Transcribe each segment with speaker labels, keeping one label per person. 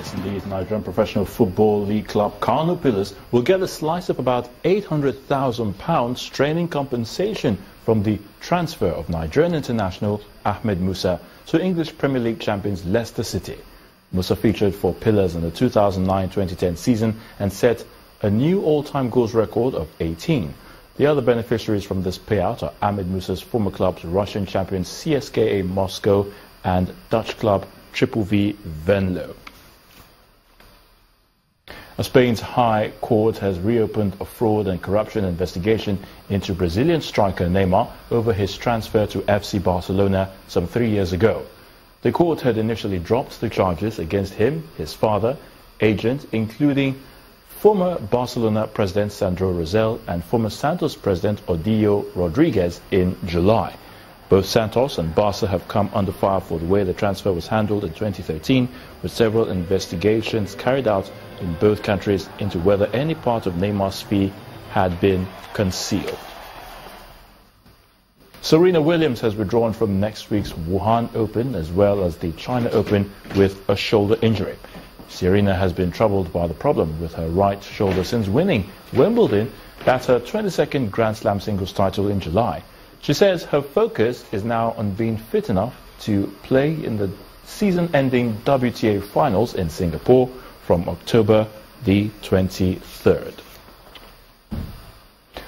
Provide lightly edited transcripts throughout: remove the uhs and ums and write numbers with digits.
Speaker 1: Yes, indeed. Nigerian Professional Football League club Kano Pillars will get a slice of about £800,000 training compensation from the transfer of Nigerian international Ahmed Musa to English Premier League champions Leicester City. Musa featured for Pillars in the 2009-2010 season and set a new all-time goals record of 18. The other beneficiaries from this payout are Ahmed Musa's former clubs Russian champions CSKA Moscow and Dutch club V Venlo. Spain's High Court has reopened a fraud and corruption investigation into Brazilian striker Neymar over his transfer to FC Barcelona some 3 years ago. The court had initially dropped the charges against him, his father, agent, including former Barcelona president Sandro Rosell and former Santos president Odilio Rodriguez in July. Both Santos and Barca have come under fire for the way the transfer was handled in 2013, with several investigations carried out in both countries into whether any part of Neymar's fee had been concealed. Serena Williams has withdrawn from next week's Wuhan Open as well as the China Open with a shoulder injury. Serena has been troubled by the problem with her right shoulder since winning Wimbledon. That's her 22nd Grand Slam singles title in July. She says her focus is now on being fit enough to play in the season-ending WTA finals in Singapore from October the 23rd.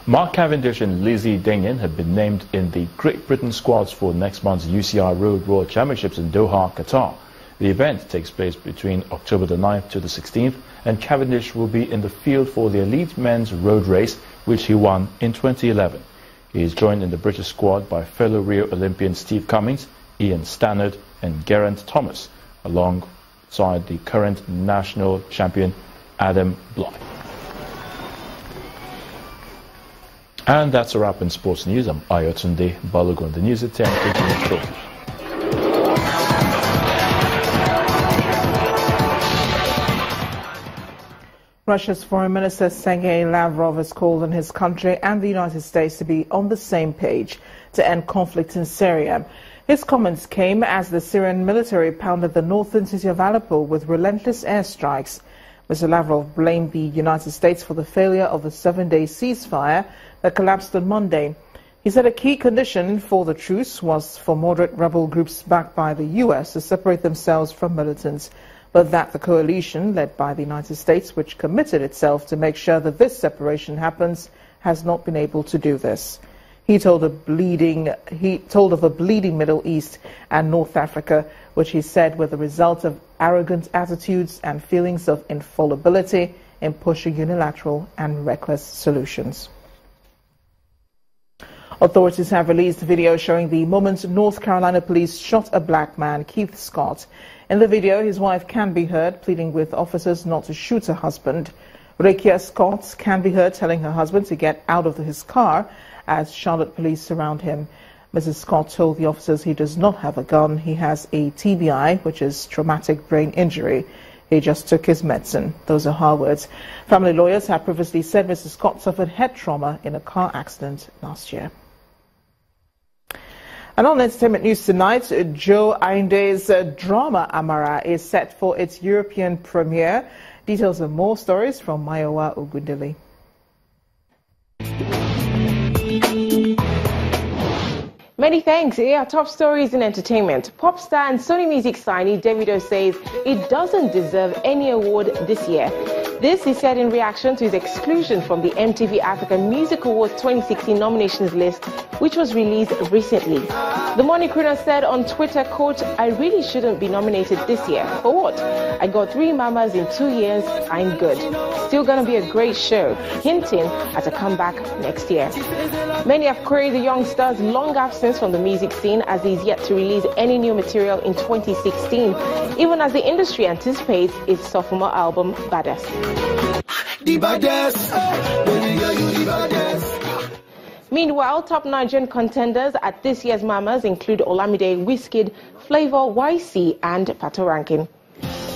Speaker 1: Mark Cavendish and Lizzie Deignan have been named in the Great Britain squads for next month's UCI Road World Championships in Doha, Qatar. The event takes place between October the 9th to the 16th, and Cavendish will be in the field for the elite men's road race, which he won in 2011. He is joined in the British squad by fellow Rio Olympians Steve Cummings, Ian Stannard and Geraint Thomas, alongside the current national champion Adam Blythe. And that's a wrap in sports news. I'm Ayotunde Balogun. The news at 10 continues shortly.
Speaker 2: Russia's Foreign Minister Sergei Lavrov has called on his country and the United States to be on the same page to end conflict in Syria. His comments came as the Syrian military pounded the northern city of Aleppo with relentless airstrikes. Mr. Lavrov blamed the United States for the failure of the 7-day ceasefire that collapsed on Monday. He said a key condition for the truce was for moderate rebel groups backed by the U.S. to separate themselves from militants, but that the coalition led by the United States, which committed itself to make sure that this separation happens, has not been able to do this. He told of a bleeding Middle East and North Africa, which he said were the result of arrogant attitudes and feelings of infallibility in pushing unilateral and reckless solutions. Authorities have released video showing the moment North Carolina police shot a black man, Keith Scott. In the video, his wife can be heard pleading with officers not to shoot her husband. Rekia Scott can be heard telling her husband to get out of his car as Charlotte police surround him. Mrs. Scott told the officers he does not have a gun. He has a TBI, which is traumatic brain injury. He just took his medicine. Those are her words. Family lawyers have previously said Mrs. Scott suffered head trauma in a car accident last year. And on entertainment news tonight, Joe Ainde's drama Amara is set for its European premiere. Details and more stories from Mayowa Ogundele.
Speaker 3: Many thanks. Here are top stories in entertainment. Pop star and Sony Music signee Davido says it doesn't deserve any award this year. This he said in reaction to his exclusion from the MTV African Music Awards 2016 nominations list, which was released recently. The Money Crooner said on Twitter, quote, "I really shouldn't be nominated this year. For what? I got 3 mamas in 2 years. I'm good. Still gonna be a great show," hinting at a comeback next year. Many have queried the young star's long absence from the music scene as he's yet to release any new material in 2016, even as the industry anticipates its sophomore album, Baddest.
Speaker 4: The baddest.
Speaker 3: Meanwhile, top Nigerian contenders at this year's Mamas include Olamide, Wizkid, Flavour, YC and Pato Rankin.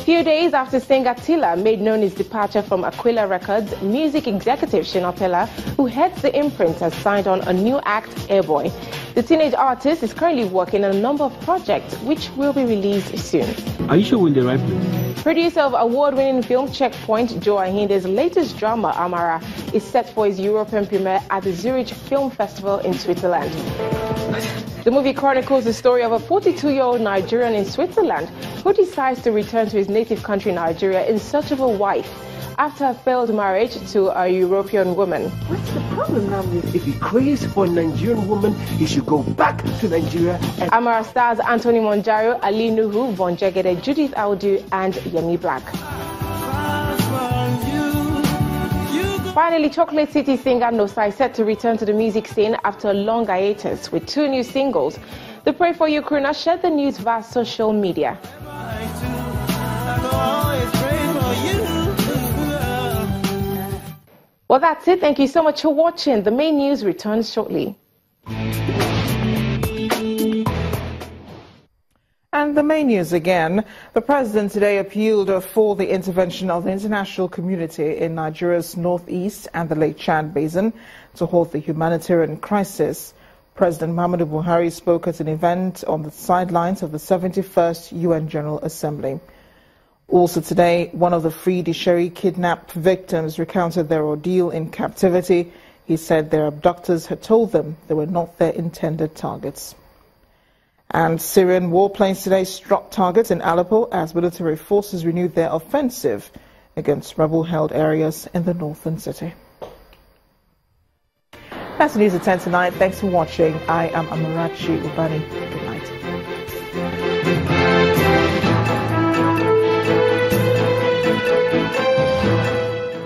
Speaker 3: Few days after singer Tilla made known his departure from Aquila Records, music executive Shina Pella, who heads the imprint, has signed on a new act, Airboy. The teenage artist is currently working on a number of projects which will be released soon.
Speaker 5: Are you sure we're in the right place?
Speaker 3: Producer of award-winning film Checkpoint, Joe Ahinde's latest drama, Amara, is set for his European premiere at the Zurich Film Festival in Switzerland. The movie chronicles the story of a 42-year-old Nigerian in Switzerland who decides to return to his native country, Nigeria, in search of a wife after a failed marriage to a European woman.
Speaker 5: What's the problem now? If he craves for a Nigerian woman, he should go back to Nigeria.
Speaker 3: Amara stars Anthony Monjaro, Ali Nuhu, Von Jegede, Judith Audu, and Yemi Black. Finally, Chocolate City singer Nosai is set to return to the music scene after a long hiatus with 2 new singles. The Pray For You crooner shared the news via social media. Well, that's it. Thank you so much for watching. The main news returns shortly.
Speaker 2: And the main news again. The president today appealed for the intervention of the international community in Nigeria's northeast and the Lake Chad Basin to halt the humanitarian crisis. President Muhammadu Buhari spoke at an event on the sidelines of the 71st UN General Assembly. Also today, one of the freed Isheri kidnapped victims recounted their ordeal in captivity. He said their abductors had told them they were not their intended targets. And Syrian warplanes today struck targets in Aleppo as military forces renewed their offensive against rebel-held areas in the northern city. That's the news at 10 tonight. Thanks for watching. I am Amarachi Ubani. Good night.